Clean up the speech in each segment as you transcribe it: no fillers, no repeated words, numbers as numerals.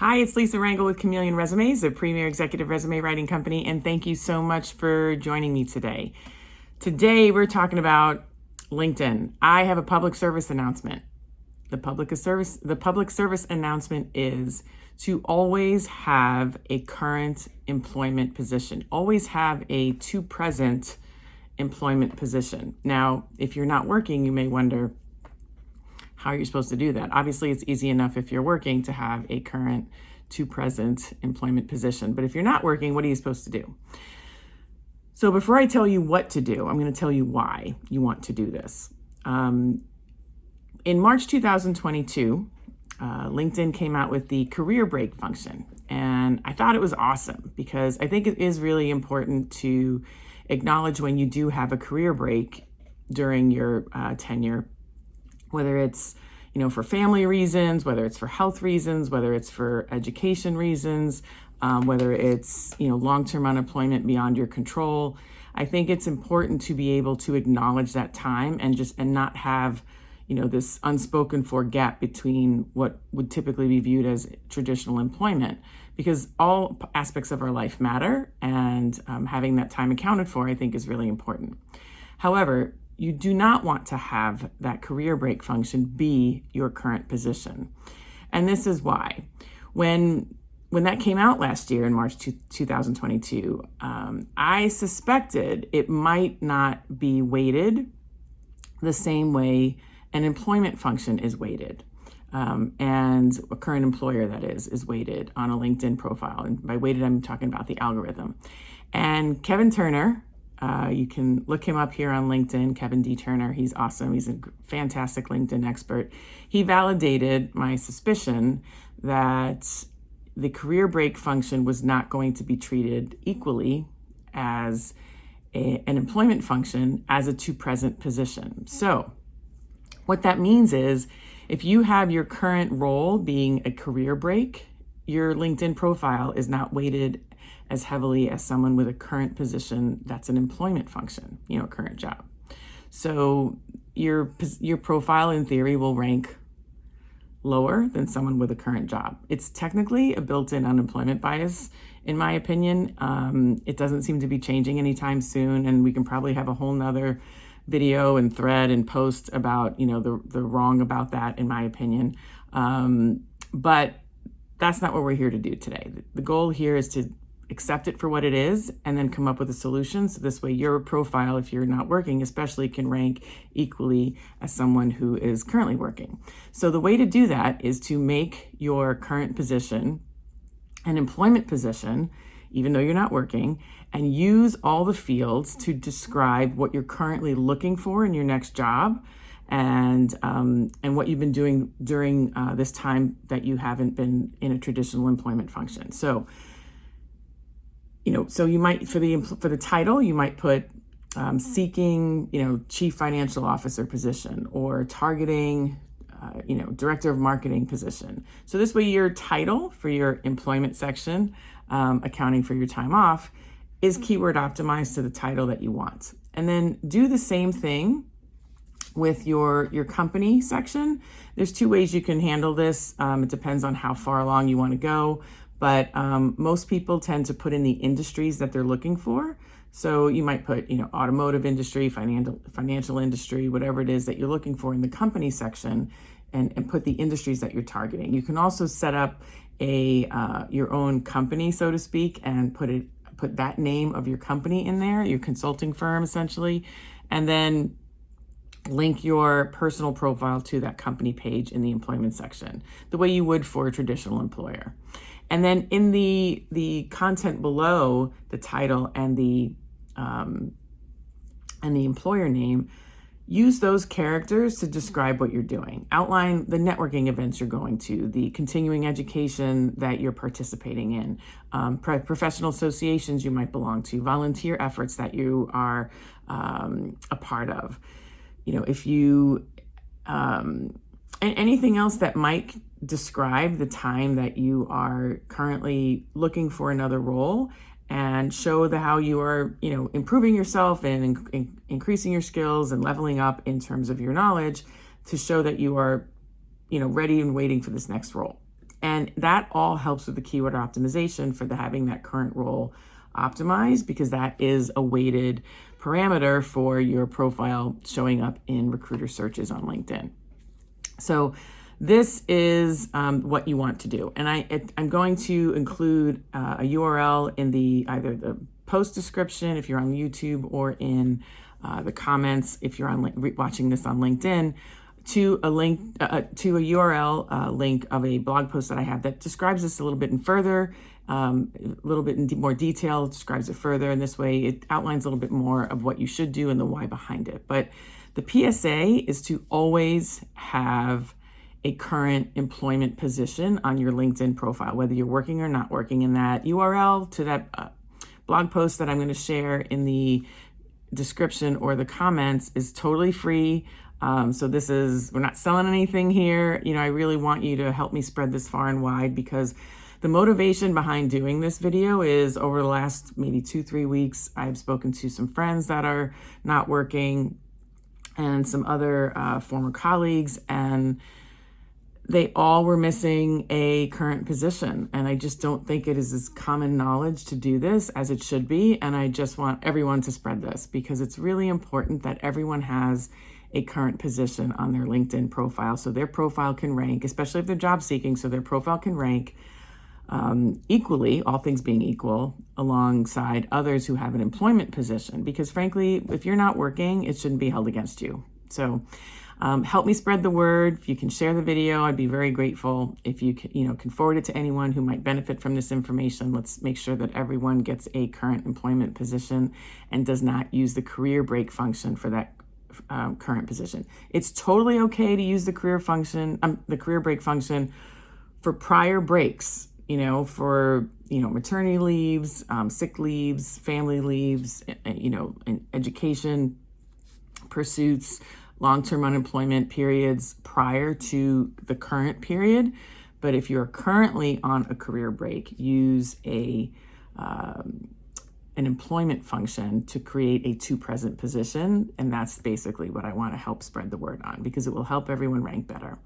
Hi, it's Lisa Rangel with Chameleon Resumes, a premier executive resume writing company, and thank you so much for joining me today. Today, we're talking about LinkedIn. I have a public service announcement. The public service announcement is to always have a current employment position. Always have a to present employment position. Now, if you're not working, you may wonder how you're supposed to do that. Obviously, it's easy enough if you're working to have a current to present employment position. But if you're not working, what are you supposed to do? So before I tell you what to do, I'm going to tell you why you want to do this. In March 2022, LinkedIn came out with the career break function. And I thought it was awesome because I think it is really important to acknowledge when you do have a career break during your tenure, whether it's, for family reasons, whether it's for health reasons, whether it's for education reasons, whether it's, long-term unemployment beyond your control. I think it's important to be able to acknowledge that time and not have, this unspoken for gap between what would typically be viewed as traditional employment, because all aspects of our life matter, and having that time accounted for, I think, is really important. However, you do not want to have that career break function be your current position. And this is why. When that came out last year in March 2022, I suspected it might not be weighted the same way an employment function is weighted. And a current employer, that is weighted on a LinkedIn profile. And by weighted, I'm talking about the algorithm. And Kevin Turner, you can look him up here on LinkedIn, Kevin D. Turner. He's awesome. He's a fantastic LinkedIn expert. He validated my suspicion that the career break function was not going to be treated equally as an employment function as a to present position. So what that means is if you have your current role being a career break, your LinkedIn profile is not weighted as heavily as someone with a current position that's an employment function, a current job. So your profile in theory will rank lower than someone with a current job. It's technically a built-in unemployment bias, in my opinion. It doesn't seem to be changing anytime soon, and we can probably have a whole nother video and thread and post about, the wrong about that, in my opinion. But that's not what we're here to do today. The goal here is to accept it for what it is and then come up with a solution. So this way your profile, if you're not working especially, can rank equally as someone who is currently working. So the way to do that is to make your current position an employment position, even though you're not working, and use all the fields to describe what you're currently looking for in your next job, and what you've been doing during this time that you haven't been in a traditional employment function. So, so you might, for the title, you might put seeking, chief financial officer position, or targeting, director of marketing position. So this way your title for your employment section, accounting for your time off, is keyword optimized to the title that you want. And then do the same thing with your company section. There's two ways you can handle this. It depends on how far along you want to go, but most people tend to put in the industries that they're looking for. So you might put, automotive industry, financial industry, whatever it is that you're looking for in the company section, and put the industries that you're targeting. You can also set up your own company, so to speak, and put that name of your company in there, your consulting firm essentially, and then link your personal profile to that company page in the employment section, the way you would for a traditional employer. And then in the content below the title and the employer name, use those characters to describe what you're doing. Outline the networking events you're going to, the continuing education that you're participating in, professional associations you might belong to, volunteer efforts that you are a part of. If you, anything else that might describe the time that you are currently looking for another role, and show how you are, improving yourself and increasing your skills and leveling up in terms of your knowledge, to show that you are, ready and waiting for this next role. And that all helps with the keyword optimization for having that current role optimized, because that is a weighted parameter for your profile showing up in recruiter searches on LinkedIn. So this is what you want to do. And I'm going to include a URL in either the post description if you're on YouTube, or in the comments if you're watching this on LinkedIn, to a link to a URL link of a blog post that I have that describes this a little bit further, a little bit in more detail, describes it further. And this way it outlines a little bit more of what you should do and the why behind it. But the PSA is to always have a current employment position on your LinkedIn profile, whether you're working or not working. And that URL to that blog post that I'm going to share in the description or the comments is totally free. So we're not selling anything here. I really want you to help me spread this far and wide, because the motivation behind doing this video is over the last maybe 2-3 weeks, I've spoken to some friends that are not working and some other former colleagues, and they all were missing a current position. And I just don't think it is as common knowledge to do this as it should be. And I just want everyone to spread this, because it's really important that everyone has a current position on their LinkedIn profile, so their profile can rank, especially if they're job seeking, so their profile can rank equally, all things being equal, alongside others who have an employment position. Because frankly, if you're not working, it shouldn't be held against you. So help me spread the word. If you can share the video, I'd be very grateful. If you can forward it to anyone who might benefit from this information. Let's make sure that everyone gets a current employment position and does not use the career break function for that current position. It's totally okay to use the career break function for prior breaks, for maternity leaves, sick leaves, family leaves, and education pursuits, long-term unemployment periods prior to the current period. But if you're currently on a career break, use an employment function to create a to present position. And that's basically what I want to help spread the word on, because it will help everyone rank better.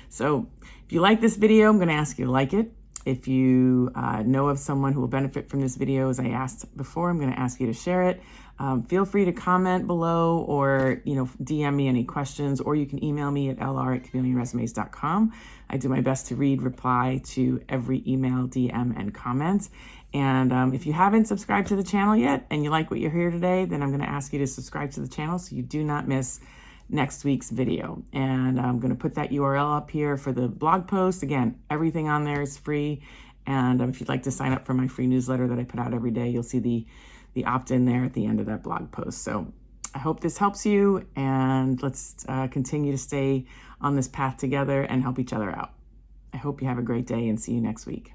So if you like this video, I'm going to ask you to like it. If you know of someone who will benefit from this video, as I asked before, I'm going to ask you to share it. Feel free to comment below, or DM me any questions, or you can email me at lr@chameleonresumes.com. I do my best to reply to every email, DM, and comment. And if you haven't subscribed to the channel yet and you like what you hear today, then I'm going to ask you to subscribe to the channel so you do not miss next week's video. And I'm going to put that URL up here for the blog post. Again, everything on there is free. And if you'd like to sign up for my free newsletter that I put out every day, you'll see the opt-in there at the end of that blog post. So I hope this helps you, and let's continue to stay on this path together and help each other out. I hope you have a great day, and see you next week.